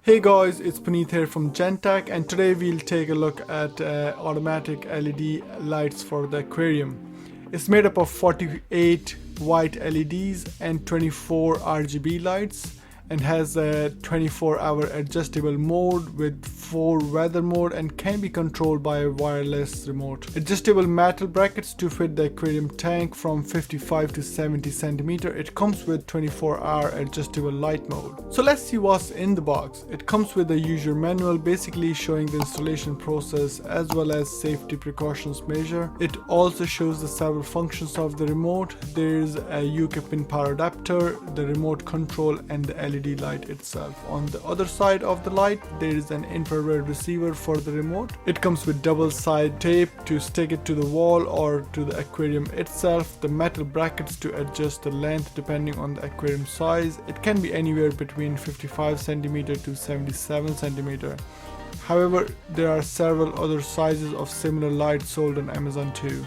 Hey guys, it's Puneet here from Gentech, and today we'll take a look at automatic LED lights for the aquarium. It's made up of 48 white LEDs and 24 RGB lights, and has a 24-hour adjustable mode with 4 weather mode and can be controlled by a wireless remote. Adjustable metal brackets to fit the aquarium tank from 55 to 70 centimeter. It comes with 24-hour adjustable light mode. So let's see what's in the box. It comes with a user manual basically showing the installation process as well as safety precautions measure. It also shows the several functions of the remote. There's a UK pin power adapter, the remote control, and the LED light itself. On the other side of the light there is an infrared receiver for the remote. It comes with double side tape to stick it to the wall or to the aquarium itself, the metal brackets to adjust the length depending on the aquarium size. It can be anywhere between 55 centimeter to 77 centimeter. However, there are several other sizes of similar lights sold on Amazon too.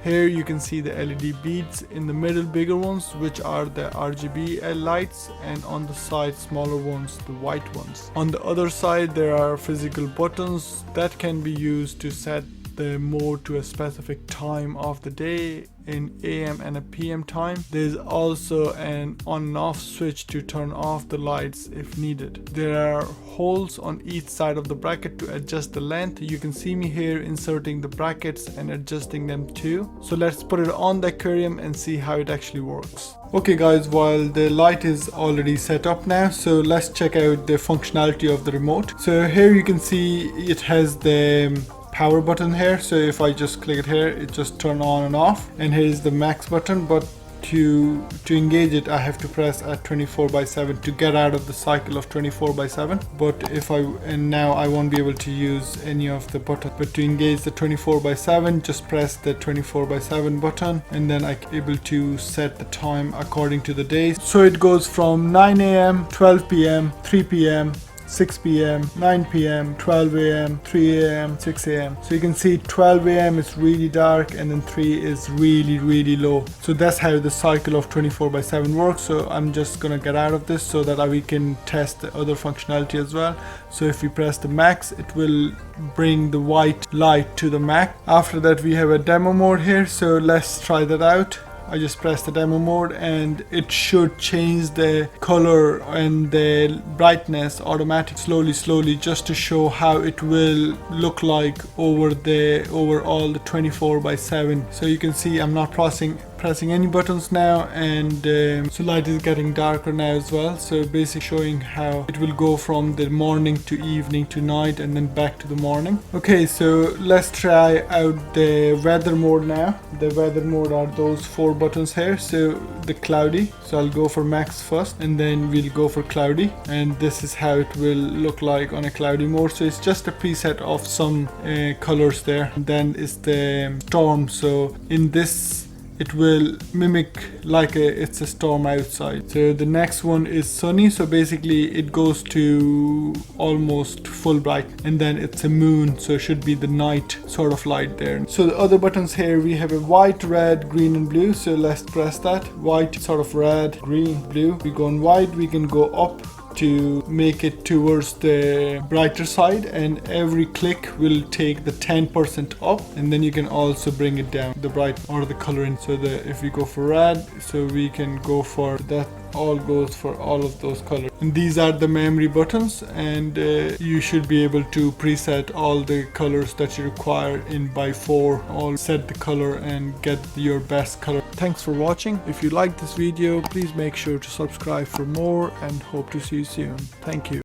Here you can see the LED beads in the middle, bigger ones, which are the RGB lights, and on the side smaller ones, the white ones. On the other side there are physical buttons that can be used to set the mode to a specific time of the day, in AM and a PM time. There's also an on and off switch to turn off the lights if needed. There are holes on each side of the bracket to adjust the length. You can see me here inserting the brackets and adjusting them too. So let's put it on the aquarium and see how it actually works. Okay guys, while the light is already set up now, so let's check out the functionality of the remote. So here you can see it has the power button here, so if I just click it here, it just turn on and off, and here is the max button, but to engage it I have to press at 24/7 to get out of the cycle of 24/7. But now I won't be able to use any of the buttons, but to engage the 24/7 just press the 24/7 button, and then I'm able to set the time according to the day. So it goes from 9 AM, 12 PM, 3 PM, 6 PM, 9 PM, 12 AM, 3 AM, 6 AM. So you can see 12 AM is really dark and then 3 is really low. So that's how the cycle of 24/7 works. So I'm just gonna get out of this so that we can test the other functionality as well. So if we press the max, it will bring the white light to the max. After that we have a demo mode here, so let's try that out. I just press the demo mode and it should change the color and the brightness automatically slowly just to show how it will look like over all the 24/7. So you can see I'm not pressing any buttons now, and so light is getting darker now as well. So basically showing how it will go from the morning to evening to night and then back to the morning. Okay, so let's try out the weather mode now. The weather mode are those 4 buttons here. So the cloudy, so I'll go for max first and then we'll go for cloudy, and this is how it will look like on a cloudy mode. So it's just a preset of some colors there, and then it's the storm. So in this it will mimic like it's a storm outside. So the next one is sunny, so basically it goes to almost full bright, and then it's a moon, so it should be the night sort of light there. So the other buttons here, we have a white, red, green and blue. So let's press that. White, sort of red, green, blue. We go on white, we can go up to make it towards the brighter side, and every click will take the 10% up, and then you can also bring it down, the bright or the coloring. So if we go for red, so we can go for that, all goes for all of those colors. And these are the memory buttons, and you should be able to preset all the colors that you require in by 4, all set the color and get your best color. Thanks for watching. If you like this video, please make sure to subscribe for more, and hope to see you soon. Thank you.